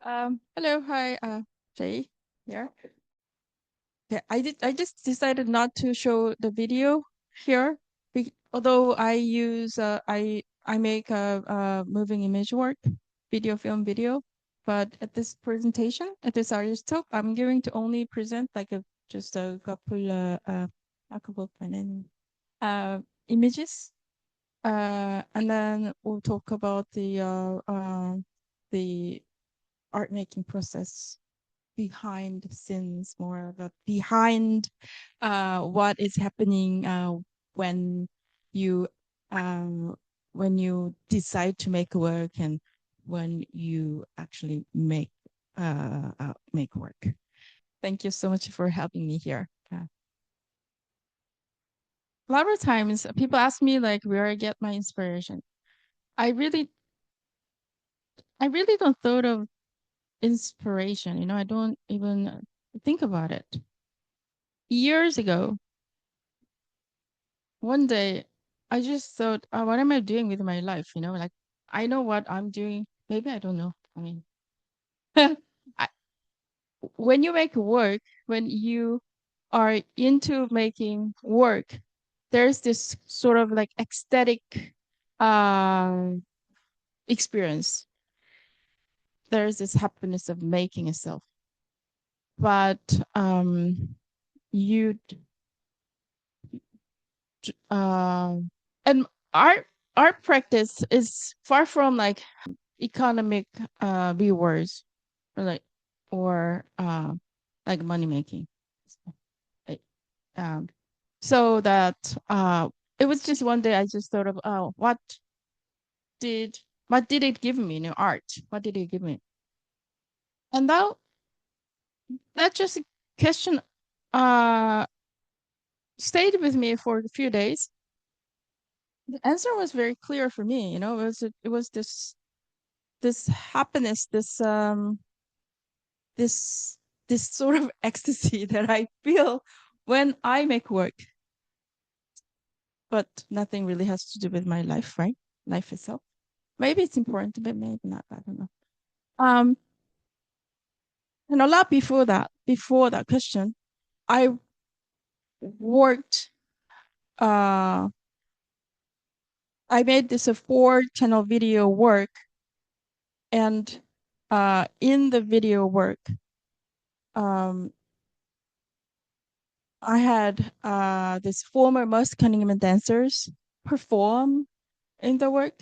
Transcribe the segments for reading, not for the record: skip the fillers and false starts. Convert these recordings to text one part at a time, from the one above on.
Hello, hi, Jay here. Yeah, I just decided not to show the video here, although I make a moving image work, film video, but at this presentation, at this artist talk, I'm going to only present like just a couple of uh images, and then we'll talk about the art making process behind the scenes, more of a behind what is happening when you um, when you decide to make work and when you actually make work. Thank you so much for helping me here. A lot of times people ask me like where I get my inspiration. I really I really don't thought of inspiration. I don't even think about it. Years ago, one day I just thought, what am I doing with my life? Like I know what I'm doing. Maybe I don't know. I mean, I, when you make work, when you are into making work, there's this sort of like ecstatic um, experience. There's this happiness of making itself. But you um and art practice is far from like economic rewards or like money making. Like, um so that it was just one day I just thought of, oh, did what did it give me, art, what did it give me? And that just question uh stayed with me for a few days. The answer was very clear for me. It was this happiness, this this sort of ecstasy that I feel when I make work. But nothing really has to do with my life, right? Life itself. Maybe it's important, but maybe not. I don't know. Um, and a lot before that question, I worked. Uh, I made this a 4 channel video work, and in the video work, um, I had this former most cunning dancers perform in the work.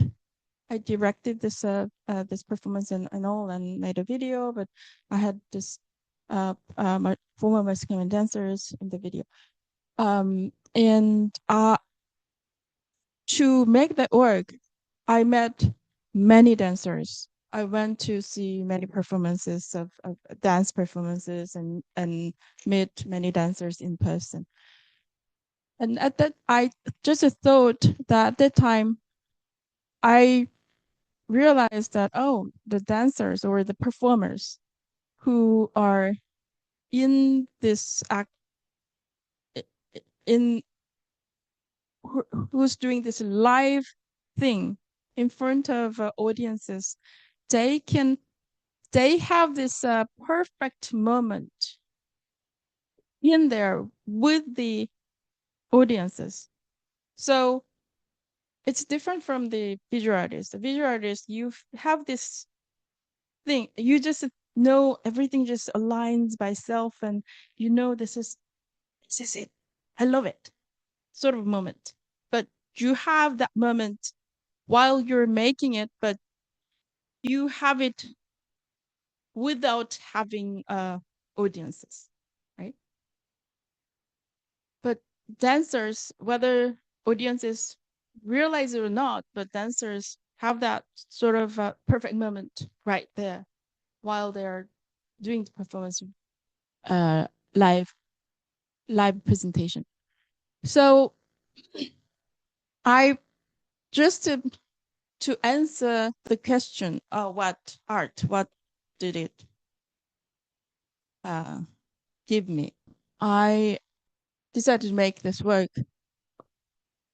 I directed this performance and all, and made a video, but I had this my former Mexican dancers in the video. And to make that work, I met many dancers. I went to see many performances of dance performances and met many dancers in person. And at that, I just thought that at that time, I realized that, oh, the dancers or the performers who are in this act, in who's doing this live thing in front of audiences, they can they have this perfect moment in there with the audiences. So it's different from the visual artist. The visual artist, you have this thing, you just know everything just aligns by self, and this is it. I love it. Sort of moment. But you have that moment while you're making it, but you have it without having audiences, right? But dancers, whether audiences realize it or not, but dancers have that sort of perfect moment right there while they're doing the performance, uh, live live presentation. So I just to answer the question, what did it uh, give me? I decided to make this work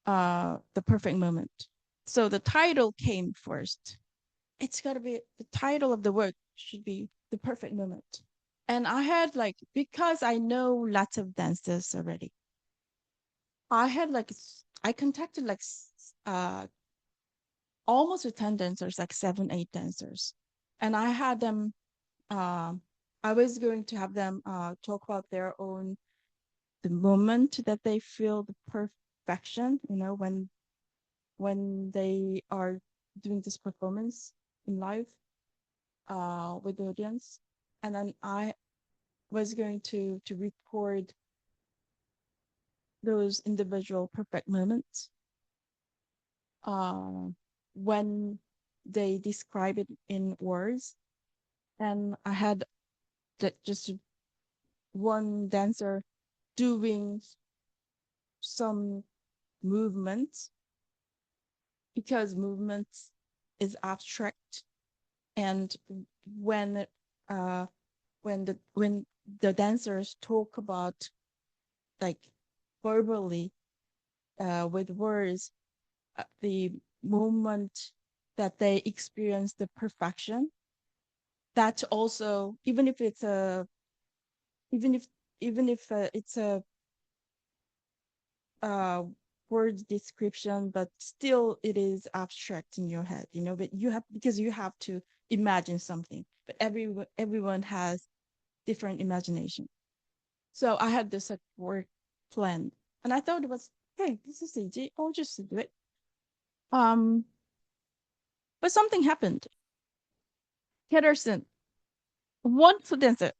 the perfect moment. So the title came first. it's got to be the title of the work should be the perfect moment. And I had like, because I know lots of dancers already, I had like I contacted like almost with 10 dancers, like 7, 8 dancers, and I had them. Um, I was going to have them talk about their own the moment that they feel the perfection. When they are doing this performance in live with the audience, and then I was going to record those individual perfect moments uh, when they describe it in words. And I had that just one dancer doing some movements because movements is abstract, and when uh when the dancers talk about like verbally with words the moment that they experience the perfection, that's also even if it's a even if even if it's a uh word description, but still it is abstract in your head, but you have because you have to imagine something, but everyone has different imagination. So I had this like work planned, and I thought it was, hey, this is easy, I'll just do it. um but something happened. Henderson, wonderful dancer.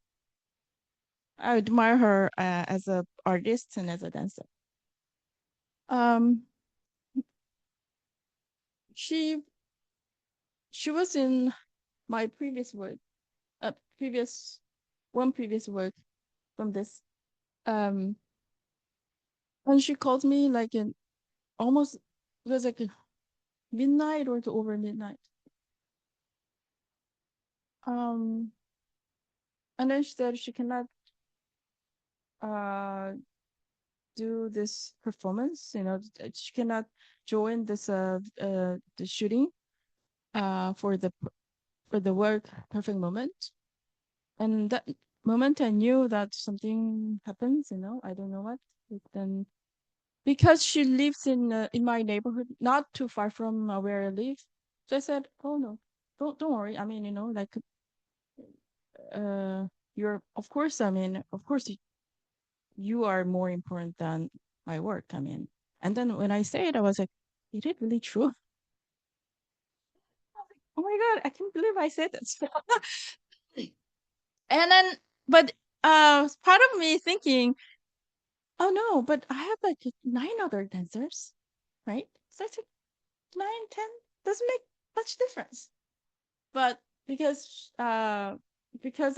I admire her as a artist and as a dancer. um she she was in my previous work, previous previous work from this. Um, and she called me like in almost, it was like midnight or to over midnight. Um, and then she said she cannot uh do this performance. She cannot join this the shooting for the work perfect moment. And that moment, I knew that something happens. I don't know what. But then because she lives in my neighborhood, not too far from where I live. So I said, "Oh no, don't worry. I mean, like uh, you're of course. I mean, of course, you are more important than my work. I mean." And then when I say it, I was like, "Is it really true?" Oh my god, I can't believe I said that. And then, but part of me thinking, "Oh no, but I have like 9 other dancers, right?" So I said, 9, 10 doesn't make much difference. But because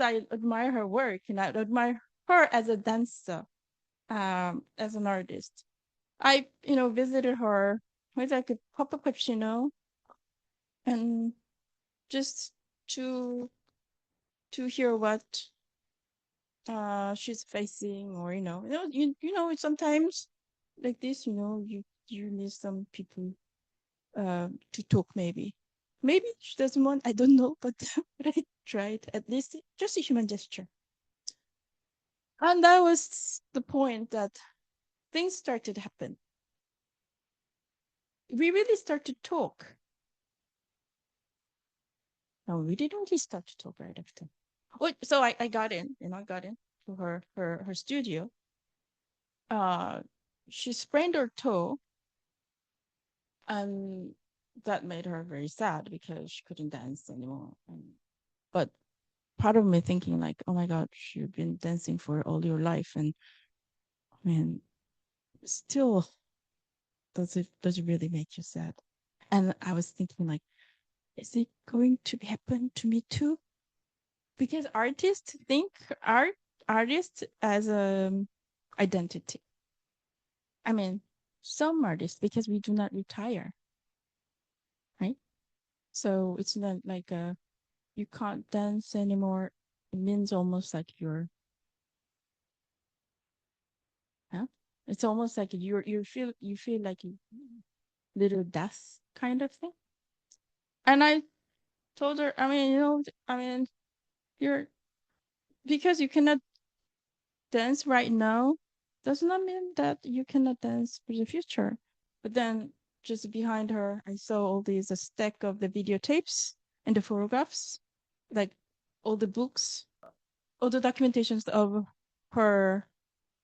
I admire her work and I admire her as a dancer, as an artist, I visited her with like a pop-up cappuccino, and just to hear what she's facing, or sometimes like this, you need some people to talk. Maybe she doesn't want, I don't know, but but I tried, at least just a human gesture. And that was the point that things started to happen. We really start to talk. No, we didn't really start to talk right after. So I got in, I got in to her studio. uh she sprained her toe, and that made her very sad because she couldn't dance anymore. But part of me thinking like, oh my god, you've been dancing for all your life, and I mean, still, does it really make you sad? And I was thinking like, is it going to happen to me too? Because artists think art artists as a identity. I mean, some artists, because we do not retire, right? So it's not like you can't dance anymore. It means almost like you're, huh? It's almost like you feel like a little death kind of thing. And told her, you're because you cannot dance right now does not mean that you cannot dance for the future. But then just behind her, I saw all these a stack of the videotapes and the photographs, like all the books, all the documentations of her,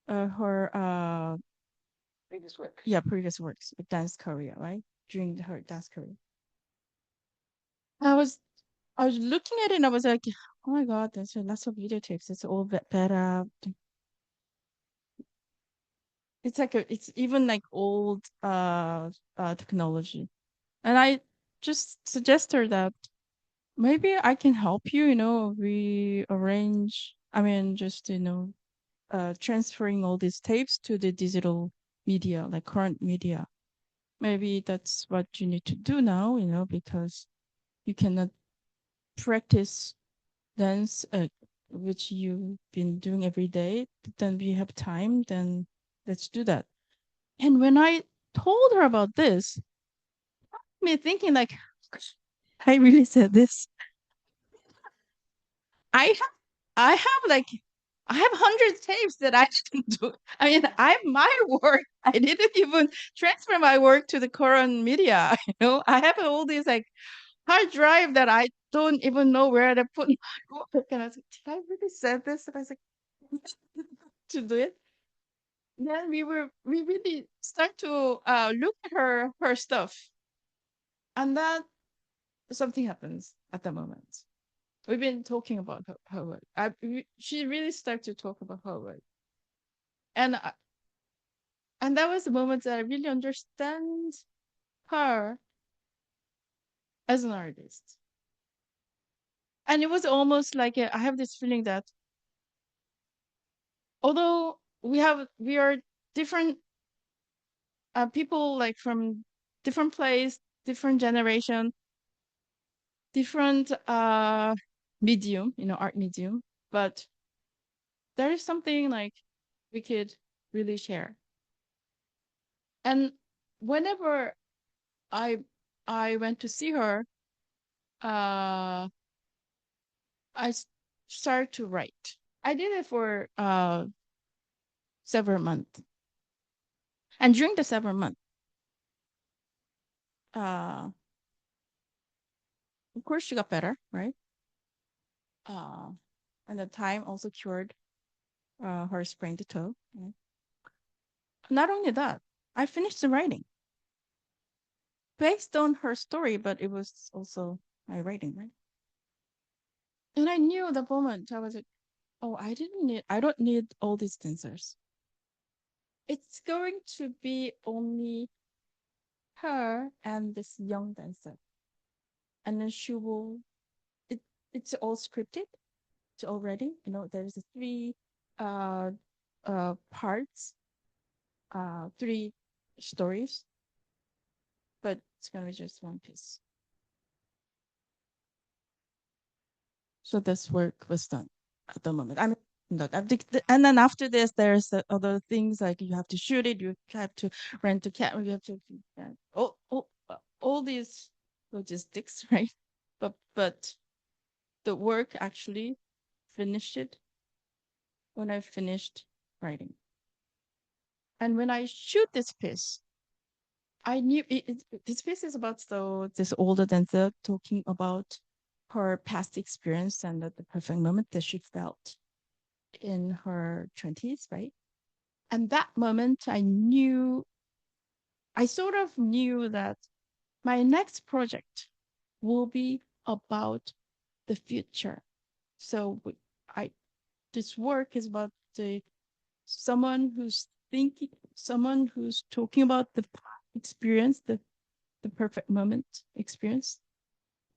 her Previous work. yeah, previous works with dance career, right? During her dance career. I was I was looking at it and I was like, oh my god, there's lots of videotapes. It's all better. It's like it's even like old technology. And I just suggested that maybe I can help you, rearrange, just, transferring all these tapes to the digital media, like current media. Maybe that's what you need to do now, because you cannot practice dance, which you've been doing every day. But then we have time, then let's do that. And when I told her about this, me thinking like, I really said this. I have, I have like, I have hundreds tapes that I didn't do. I have my work. I didn't even transfer my work to the current media. I have all these like hard drive that I don't even know where to put my work. And I was like, did I really said this? And I was like, to do it. Then we really start to look at her stuff, and then something happens at the moment. We've been talking about her work. She really started to talk about her work, and and that was the moment that I really understand her as an artist. And it was almost like I have this feeling that although we are different people, like from different place, different generation, different medium, art medium, but there is something like we could really share. And whenever I I went to see her, uh, started to write. I did it for several months, and during the several months, uh, of course, she got better, right? Uh, and the time also cured her sprained toe. Right? Not only that, I finished the writing based on her story, but it was also my writing, right? And I knew the moment I was like, oh, I don't need all these dancers. It's going to be only her and this young dancer. And then she will, it, it's all scripted already. There's three uh, parts, three stories, but it's going to be just one piece. So this work was done at the moment. Not. And then after this, there's other things like you have to shoot it, you have to rent a camera, you have to all these logistics, right? But the work actually finished it when I finished writing. And when I shoot this piece, I knew this piece is about this older dancer talking about her past experience and the perfect moment that she felt in her 20s, right? And that moment, I sort of knew that my next project will be about the future. So I, this work is about someone who's thinking, someone who's talking about the experience, the perfect moment experience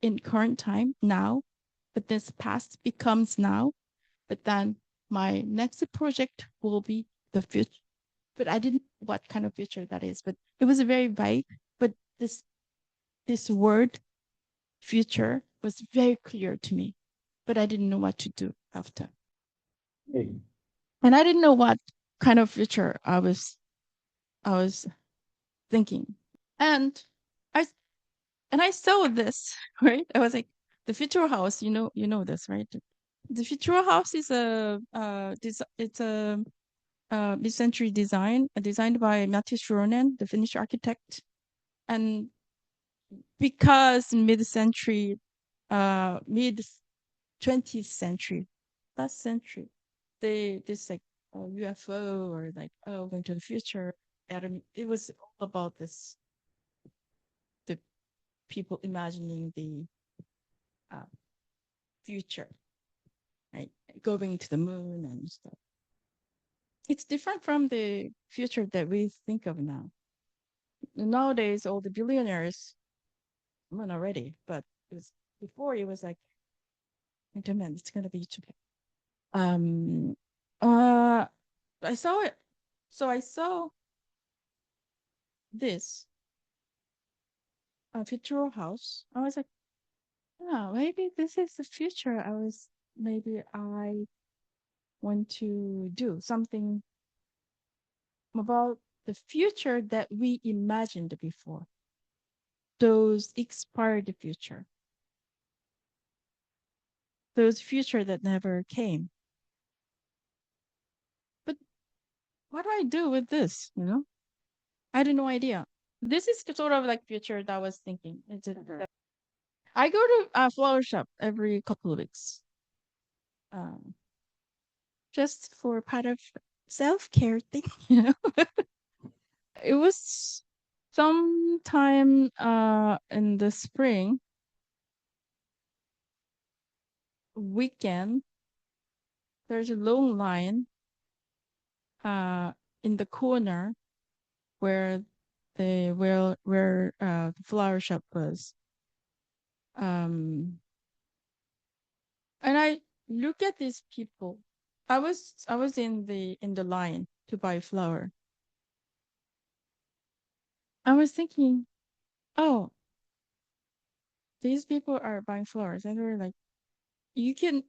in current time now, but this past becomes now. But then my next project will be the future. But I didn't know what kind of future that is. But it was very vague. But this word future was very clear to me. But I didn't know what to do after. Hey. And I didn't know what kind of future I was thinking. And I and I saw this, right? I was like, The future house, you know this, right? The future house is it's a mid-century design, designed by Matthias Ronen, the Finnish architect. And because mid-century, mid 20th century, last century, this like UFO or like going to the future. It was all about this, the people imagining the uh, future, right? Going to the moon and stuff. It's different from the future that we think of now. Nowadays, all the billionaires, well, not already, but it was before. It was like, man, it's gonna be utopia. Um, uh, I saw it. So I saw this future house. I was like, oh, maybe this is the future. Maybe I want to do something about the future that we imagined before. Those expired future. Those future that never came. But what do I do with this? I had no idea. This is sort of like future that I was thinking. I go to a flower shop every couple of weeks, um, just for part of self-care thing. It was sometime in the spring weekend. There's a long line in the corner where the flower shop was. And I look at these people. I was in the line to buy flower. I was thinking, oh, these people are buying flowers, and they're like, you can.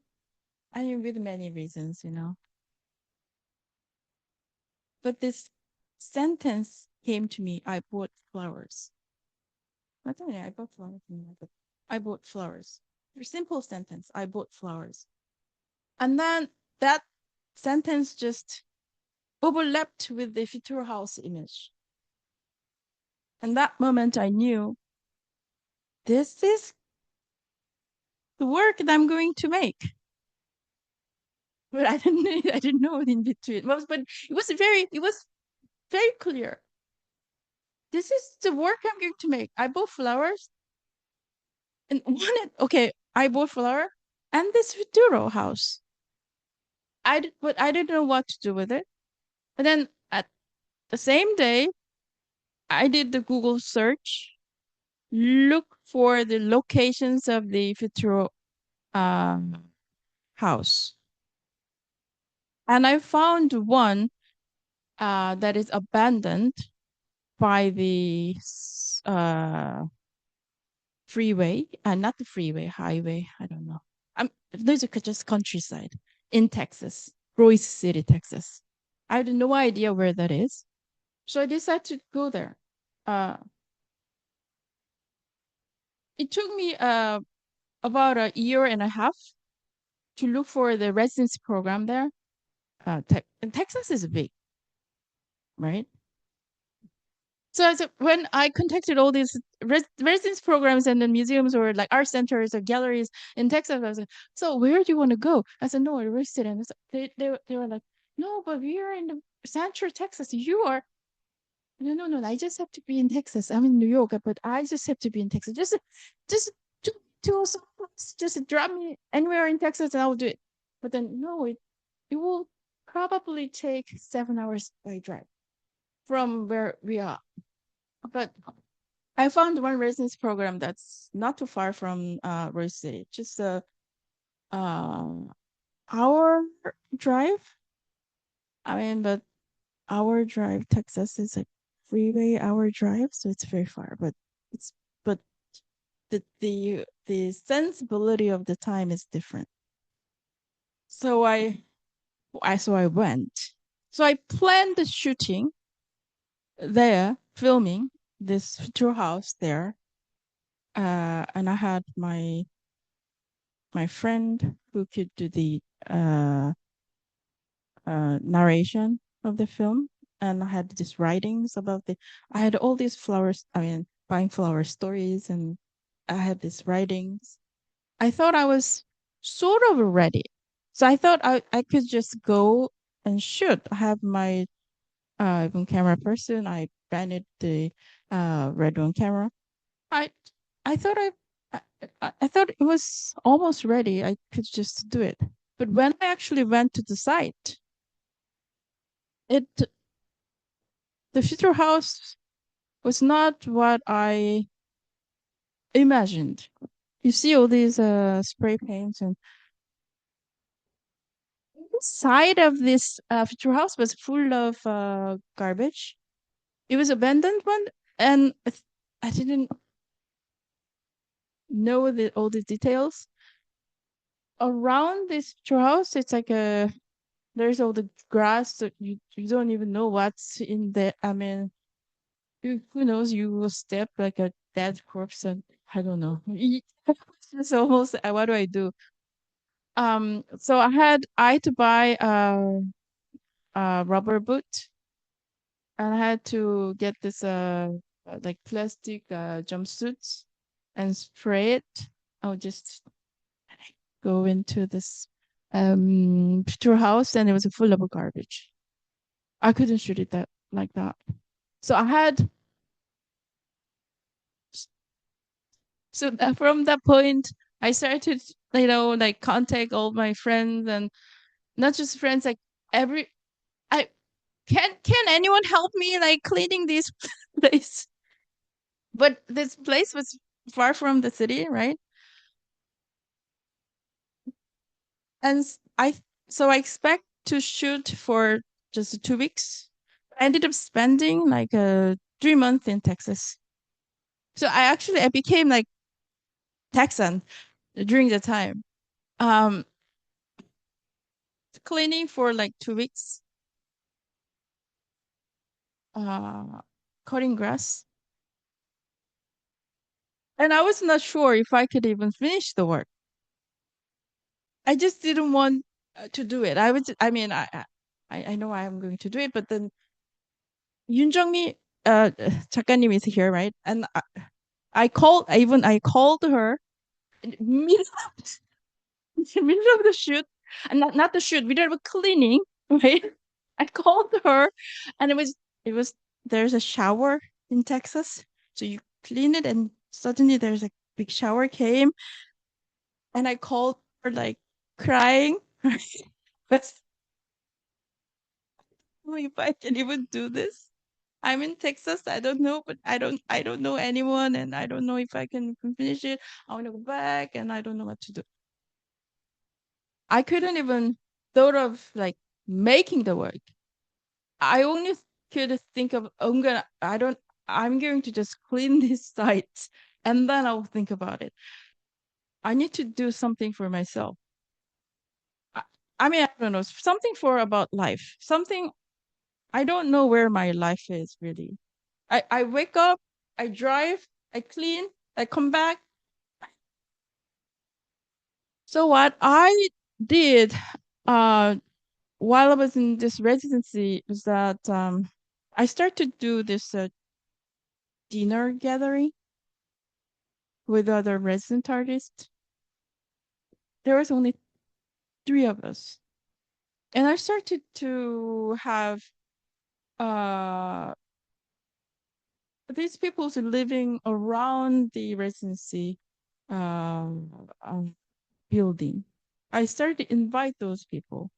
I mean, with many reasons. But this sentence came to me. I bought flowers. Not only I bought flowers, but I bought flowers. Very simple sentence. I bought flowers, and then that sentence just overlapped with the future house image. And that moment I knew this is the work that I'm going to make. But I didn't know in between. But it was very clear. This is the work I'm going to make. I bought flowers and I bought flower and this Futuro house. But I didn't know what to do with it. And then at the same day, I did the Google search, look for the locations of the Futuro house. And I found one that is abandoned by the freeway, not the freeway, highway. I don't know. Those are just countryside in Texas, Royce City, Texas. I had no idea where that is, so I decided to go there. It took me about a year and a half to look for the residency program there. And Texas is big, right? So when I contacted all these residence programs and the museums or like art centers or galleries in Texas, I was like, so where do you want to go? I said, no, we're students. They were like, no, but we are in the Central Texas. You are. No. I just have to be in Texas. I'm in New York, but I just have to be in Texas. Just to just drop me anywhere in Texas and I'll do it. But then no, it will probably take 7 hours by drive from where we are. But I found one residence program that's not too far from Royce City, just a hour drive. I mean, but hour drive, Texas is like freeway hour drive, so it's very far. But the sensibility of the time is different. So I went. So I planned the shooting there, filming this future house there. And I had my my friend who could do the uh, narration of the film, and I had these writings about the. I had all these flowers. I mean, buying flower stories, and I had these writings. I thought I was sort of ready, so I thought I could just go and shoot. I have my even camera person. I rented the red one camera. I I thought I thought it was almost ready. I could just do it. But when I actually went to the site, it the future house was not what I imagined. You see all these spray paints, and inside of this future house was full of garbage. It was abandoned one, and I didn't know all the details around this future house. It's like a there's all the grass that you don't even know what's in there. I mean, who knows? You will step like a dead corpse, and I don't know. It's just almost what do I do? So I had to buy a rubber boot, and I had to get this like plastic jumpsuits and spray it. I'll just go into this picture house, and it was full of garbage. I couldn't shoot it that like that. So I had so that from that point I started, like contact all my friends, and not just friends, like every I can anyone help me like cleaning this place? But this place was far from the city, right? And I expect to shoot for just 2 weeks. I ended up spending like 3 months in Texas. So I became like Texan during the time. Um, Cleaning for like 2 weeks, uh, cutting grass, and I was not sure if I could even finish the work. I just didn't want to do it. I mean, I know I am going to do it, but then 윤정미 작가님 is here, right? And I called her in the middle in the middle of the shoot, and not the shoot, middle of cleaning, right? I called her, and it was there's a shower in Texas, so you clean it, and suddenly there's a big shower came, and I called her like crying, but if I can even do this. I'm in Texas. I don't know, but I don't know anyone, and I don't know if I can finish it. I want to go back, and I don't know what to do. I couldn't even thought of like making the work. I only could think of I'm going to just clean this site, and then I'll think about it. I need to do something for myself. I, I mean, I don't know, something for about life. Something I don't know where my life is really. I wake up, I drive, I clean, I come back. So what I did uh while I was in this residency was that I started to do this dinner gathering with other resident artists. There was only three of us. And I started to have uh these people living around the residency um, building. I started to invite those people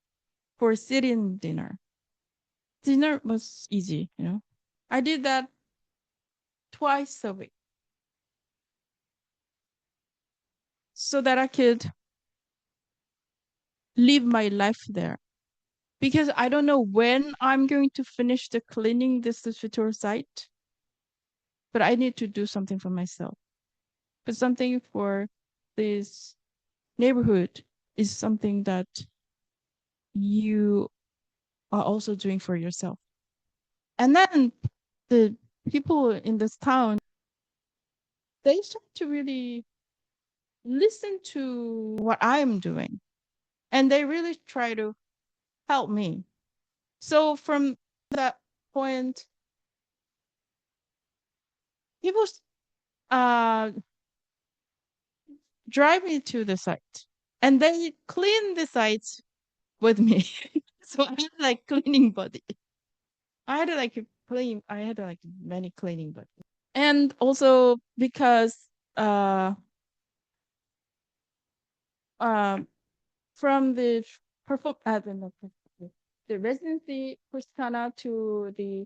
for sit-in dinner. Dinner was easy. I did that twice a week so that I could live my life there. Because I don't know when I'm going to finish the cleaning this future site, but I need to do something for myself. But something for this neighborhood is something that you are also doing for yourself. And then the people in this town, they start to really listen to what I'm doing, and they really try to help me. So from that point, people uh drive me to the site, and they clean the sites with me. So I had like cleaning buddy. I had like many cleaning buddies. And also because uh um from the perform not the residency Kusana to the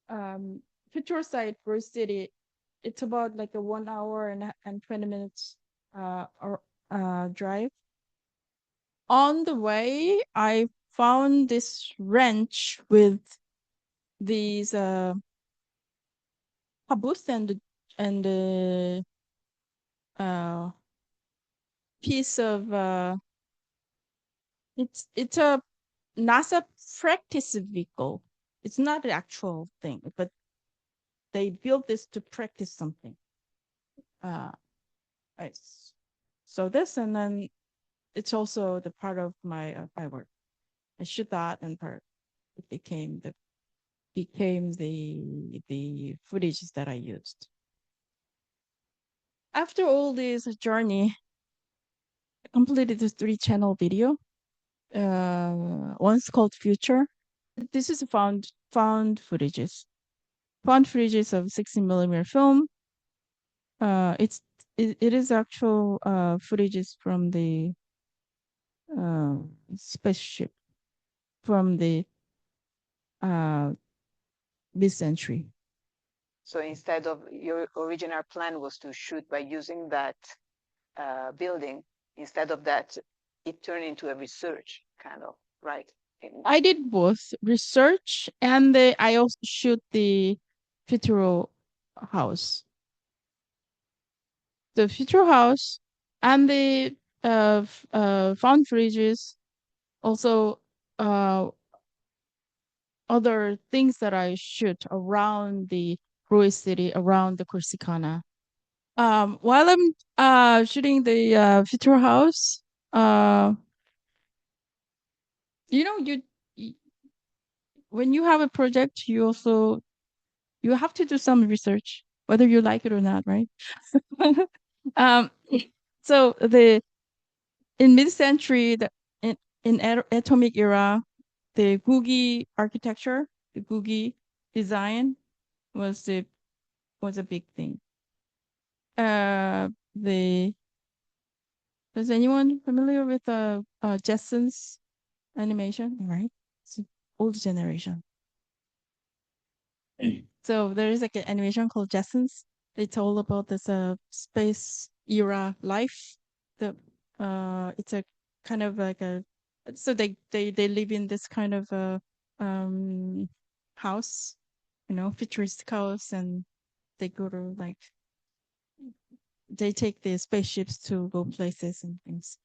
um future site Rose City, it's about like a 1 hour and 20 minutes or drive. On the way, I found this wrench with these habus and uh piece of it's a NASA practice vehicle. It's not the actual thing, but they built this to practice something. Uh, I so this, and then it's also the part of my work. I shoot that, and part it became the footage that I used. After all this journey, I completed this 3 channel video. One's called Future. This is found footages of 16 millimeter film. It's it is actual footages from the uh, spaceship from the uh, mid-century. So instead of your original plan was to shoot by using that building, instead of that, it turned into a research kind of, right? I did both research and I also shoot the Futural house. The Futural house and the found footages, also uh, other things that I shoot around the Ruiz city, around the Corsicana. While I'm shooting the Futural house, uh, you know, y- when you have a project, you have to do some research, whether you like it or not, right? um, so the in mid-century, in atomic era, the Googie architecture, the Googie design was the was a big thing. The Is anyone familiar with Jetsons animation? Right, it's an old generation. So there is like an animation called Jetsons. It's all about this space era life. The It's a kind of like a so they live in this kind of um house, futuristic house, and they go to like they take the spaceships to go places and things.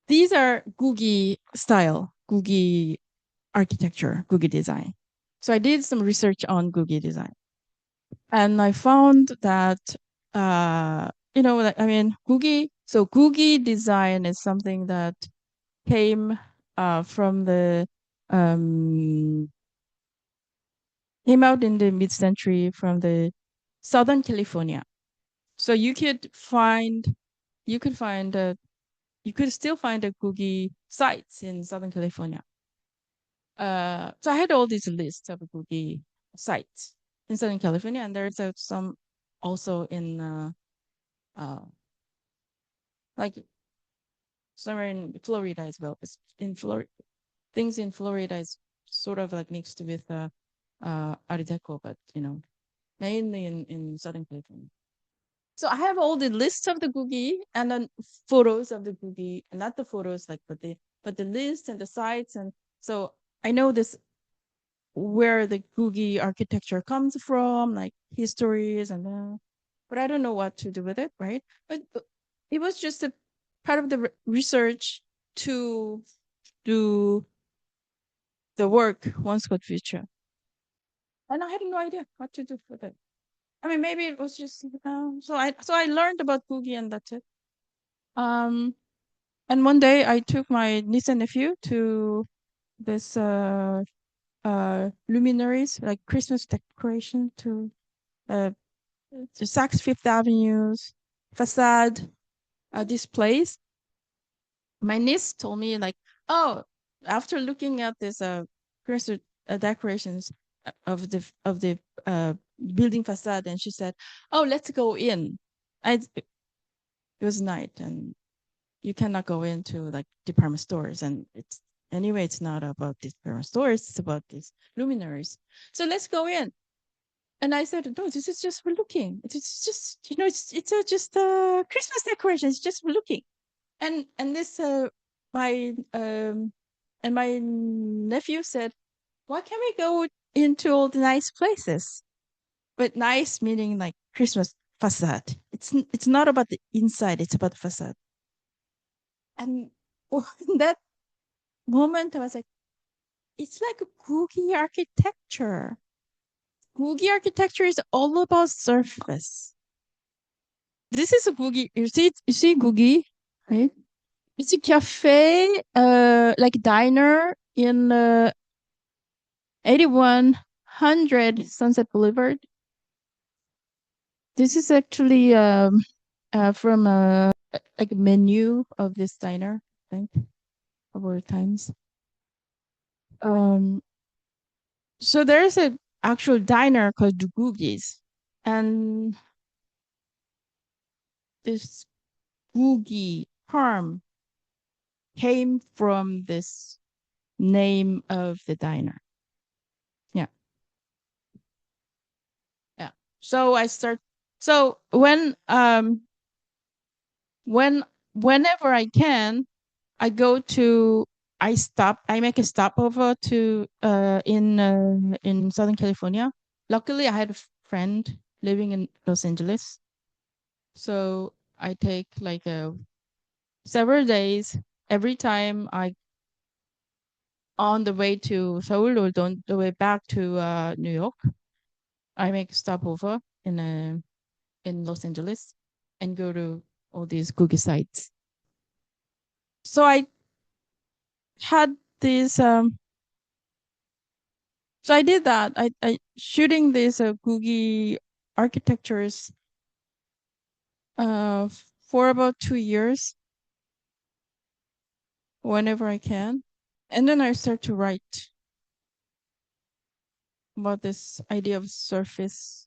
These are Googie style, Googie architecture, Googie design. So I did some research on Googie design. And I found that Googie design is something that came from the um came out in the mid-century from the Southern California. So you could find you could still find a Googie sites in Southern California. So I had all these lists of Googie sites in Southern California, and there's some also in uh, like somewhere in Florida as well. It's in Florida, things in Florida is sort of like mixed with Art Deco, but mainly in Southern California. So I have all the lists of the Googie and then photos of the Googie, and not the photos like, but the list and the sites, and so I know this where the Googie architecture comes from, like histories and but I don't know what to do with it, right? But it was just a part of the research to do the work once called future, and I had no idea what to do with it. I mean, maybe it was just so I learned about Googie and that's it. And one day I took my niece and nephew to this luminaries, like Christmas decoration uh to Saks Fifth Avenue's facade displays. My niece told me like, oh, after looking at this Christmas decorations of the building facade, and she said, oh, let's go in. It was night, and you cannot go into like department stores, and it's not about these department stores, it's about these luminaries. So let's go in. And I said, no, this is just for looking. It's just, just Christmas decoration. It's just for looking. And this my and my nephew said, why can't we go into all the nice places? But nice meaning like Christmas facade. It's not about the inside, it's about the facade. And in that moment I was like, it's like a Googie architecture. Googie architecture is all about surface. This is a Googie. You see Googie, right? It's a cafe, like diner in 8100 Sunset Boulevard. This is actually from like a menu of this diner, I think, over times. Um, so there's an actual diner called the Googies, and this Googie term came from this name of the diner. Yeah. Yeah. So I start so when whenever I can, I go to I make a stopover to in Southern California. Luckily I had a friend living in Los Angeles. So I take like several days every time I on the way to Seoul or on the way back to New York. I make a stopover in Los Angeles and go to all these Google sites. So I had this so I did that. I shooting these Googie architectures uh for about 2 years whenever I can. And then I start to write about this idea of surface.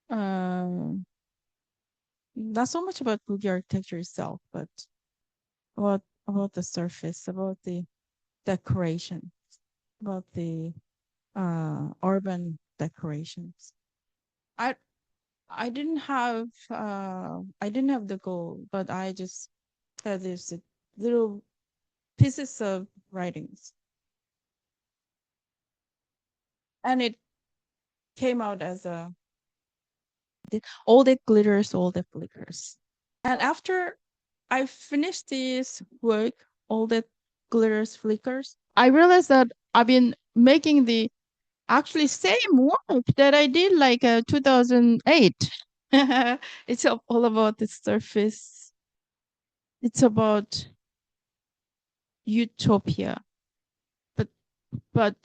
Um not so much about Googie architecture itself, but about the surface, about the decoration, about the urban decorations. I I didn't have the goal, but I just had these little pieces of writings, and it came out as all that glitters, all that flickers. And after I finished this work, all that glitters, flickers, I realized that I've been making the actually same work that I did like 2008. It's all about the surface. It's about utopia, but but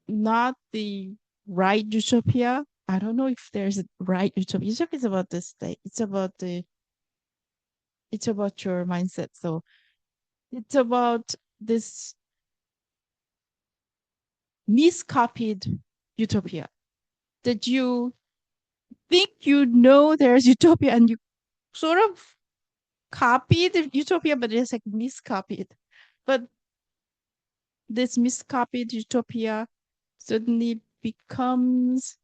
not the right utopia. I don't know if there's a right utopia. Utopia is about the state. It's about your mindset. So it's about this miscopied utopia that you think there's utopia, and you sort of copy the utopia, but it's like miscopied. But this miscopied utopia suddenly becomes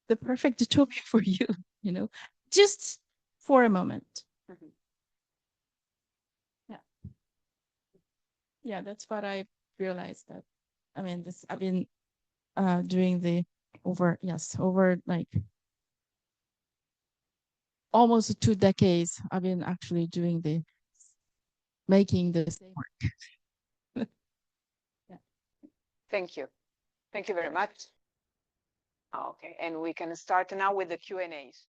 the perfect utopia for you, you know, just for a moment. Mhm. Yeah. Yeah, that's what I realized that. I mean, this I've been doing the over like almost 2 decades. I've been actually doing the making the same work. Yeah. Thank you. Thank you very much. Okay, and we can start now with the Q&As.